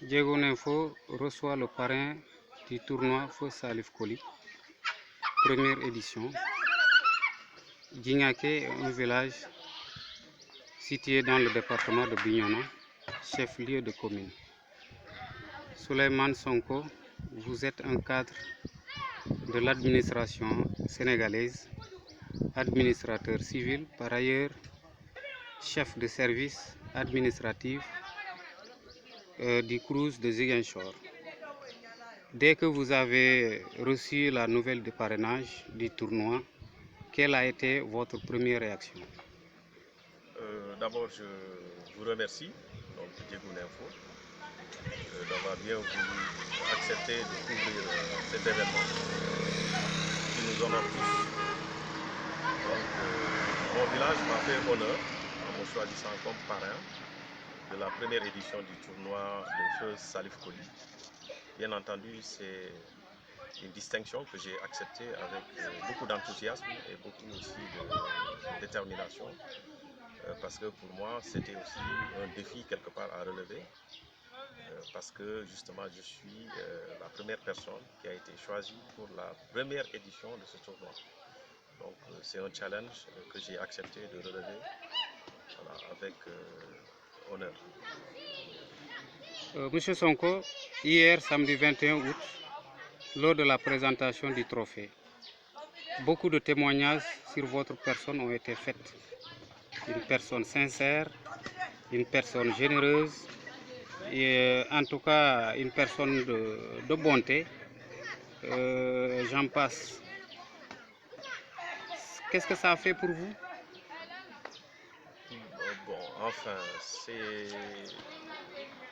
Diego Info reçoit le parrain du tournoi Feu Salif Koli, première édition. Djingaké est un village situé dans le département de Bignona, chef-lieu de commune. Souleymane Sonko, vous êtes un cadre de l'administration sénégalaise, administrateur civil, par ailleurs chef de service administratif du Crous de Ziguinchor. Dès que vous avez reçu la nouvelle de parrainage du tournoi, quelle a été votre première réaction? D'abord, je vous remercie, donc Diego Info, d'avoir bien voulu accepter de couvrir cet événement qui nous honore tous. Donc, mon village m'a fait honneur en me choisissant comme parrain de la première édition du tournoi de Feu Salif Koli. Bien entendu, c'est une distinction que j'ai acceptée avec beaucoup d'enthousiasme et beaucoup aussi de détermination. Parce que pour moi, c'était aussi un défi quelque part à relever. Parce que justement, je suis la première personne qui a été choisie pour la première édition de ce tournoi. Donc c'est un challenge que j'ai accepté de relever, voilà, avec honneur. Monsieur Sonko, hier samedi 21 août, lors de la présentation du trophée, beaucoup de témoignages sur votre personne ont été faits. Une personne sincère, une personne généreuse, et en tout cas une personne de bonté. J'en passe. Qu'est-ce que ça a fait pour vous? Bon, enfin, c'est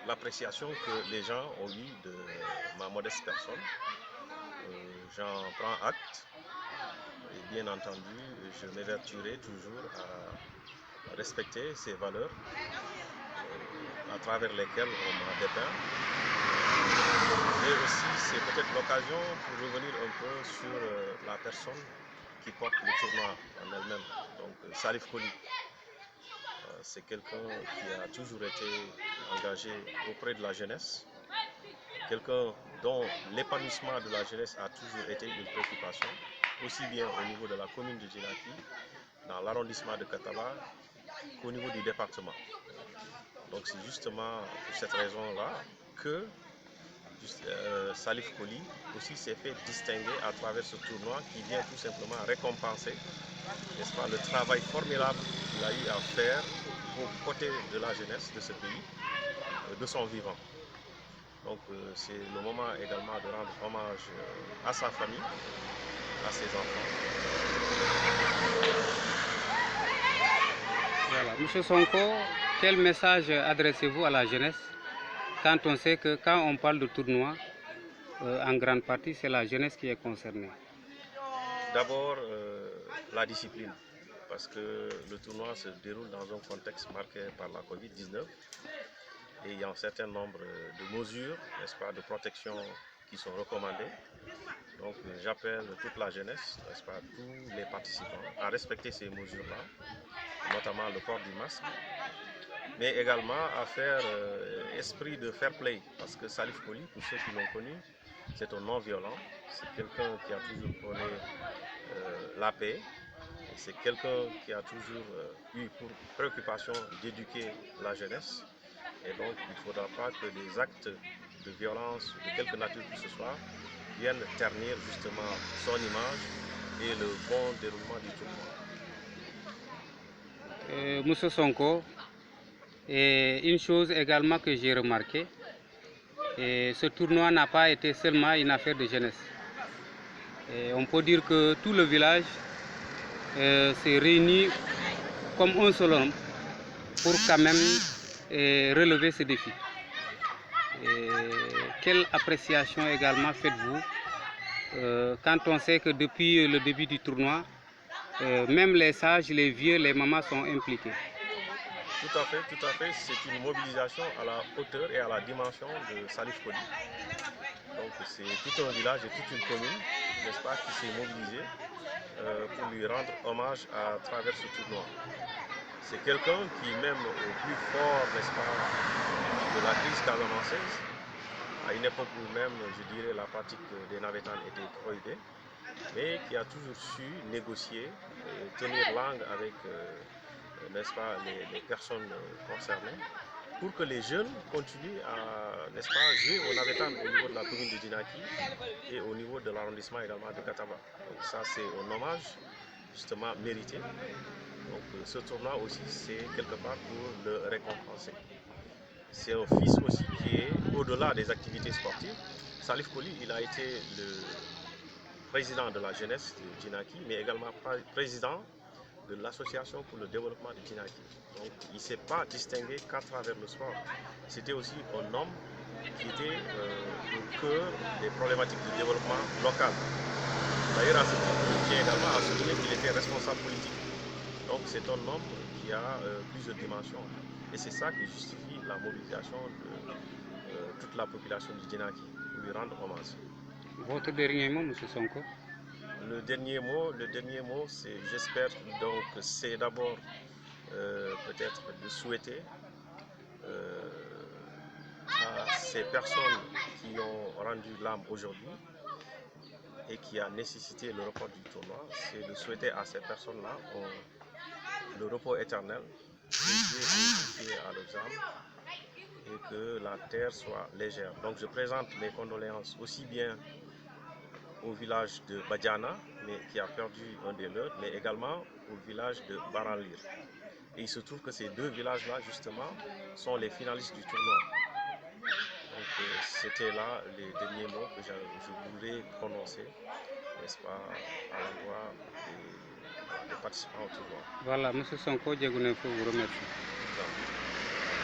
l'appréciation que les gens ont eue de ma modeste personne. J'en prends acte. Et bien entendu, je m'évertuerai toujours à respecter ces valeurs à travers lesquelles on m'a dépeint. Et aussi, c'est peut-être l'occasion pour revenir un peu sur la personne qui porte le tournoi en elle-même, donc Salif Koli. C'est quelqu'un qui a toujours été engagé auprès de la jeunesse, quelqu'un dont l'épanouissement de la jeunesse a toujours été une préoccupation, aussi bien au niveau de la commune de Djinaki, dans l'arrondissement de Kataba, qu'au niveau du département. Donc c'est justement pour cette raison-là que Salif Koli aussi s'est fait distinguer à travers ce tournoi qui vient tout simplement récompenser, n'est-ce pas, le travail formidable qu'il a eu à faire aux côtés de la jeunesse de ce pays, de son vivant. Donc c'est le moment également de rendre hommage à sa famille, à ses enfants. Voilà. Monsieur Sonko, quel message adressez-vous à la jeunesse quand on sait que quand on parle de tournoi, en grande partie c'est la jeunesse qui est concernée? D'abord, la discipline, parce que le tournoi se déroule dans un contexte marqué par la Covid-19 et il y a un certain nombre de mesures, n'est-ce pas, de protection qui sont recommandées. Donc j'appelle toute la jeunesse, n'est-ce pas, tous les participants à respecter ces mesures-là, notamment le port du masque, mais également à faire esprit de fair play, parce que Salif Koli, pour ceux qui l'ont connu, c'est un non-violent, c'est quelqu'un qui a toujours prôné la paix, et c'est quelqu'un qui a toujours eu pour préoccupation d'éduquer la jeunesse, et donc il ne faudra pas que des actes de violence, de quelque nature que ce soit, viennent ternir justement son image et le bon déroulement du tournoi. Monsieur Sonko, et une chose également que j'ai remarqué, ce tournoi n'a pas été seulement une affaire de jeunesse. Et on peut dire que tout le village s'est réuni comme un seul homme pour quand même relever ce défi. Quelle appréciation également faites-vous quand on sait que depuis le début du tournoi, même les sages, les vieux, les mamans sont impliqués? Tout à fait, c'est une mobilisation à la hauteur et à la dimension de Salif Koli. Donc c'est tout un village et toute une commune, n'est-ce pas, qui s'est mobilisée pour lui rendre hommage à travers ce tournoi. C'est quelqu'un qui, même au plus fort, n'est-ce pas, de la crise casamançaise, à une époque où même, je dirais, la pratique des navétanes était prohibée, mais qui a toujours su négocier, tenir langue avec, n'est-ce pas, les personnes concernées, pour que les jeunes continuent à, n'est-ce pas, jouer au navétane au niveau de la commune de Djinaki et au niveau de l'arrondissement également de Kataba. Donc ça, c'est un hommage justement mérité. Donc ce tournoi aussi, c'est quelque part pour le récompenser. C'est un fils aussi qui est au-delà des activités sportives. Salif Koli, il a été le président de la jeunesse de Djinaki, mais également président de l'association pour le développement de Djinaki. Donc il ne s'est pas distingué qu'à travers le sport. C'était aussi un homme qui était au cœur des problématiques du développement local. D'ailleurs, à ce titre, je tiens également à souligner qu'il était responsable politique. Donc c'est un homme qui a plusieurs dimensions. Et c'est ça qui justifie la mobilisation de toute la population du Djinaki pour lui rendre hommage. Votre dernier mot, M. Sonko? Le dernier mot, c'est, j'espère, donc, c'est d'abord peut-être de souhaiter à ces personnes qui ont rendu l'âme aujourd'hui et qui a nécessité le report du tournoi, c'est de souhaiter à ces personnes-là le repos éternel, que Dieu ait à leurs âmes et que la terre soit légère. Donc je présente mes condoléances aussi bien au village de Badiana, mais qui a perdu un des leurs, mais également au village de Baranlir. Et il se trouve que ces deux villages-là, justement, sont les finalistes du tournoi. Donc c'était là les derniers mots que je voulais prononcer, n'est-ce pas, à l'endroit des participants au tournoi. Voilà, M. Sonko Diegoune, vous remercie.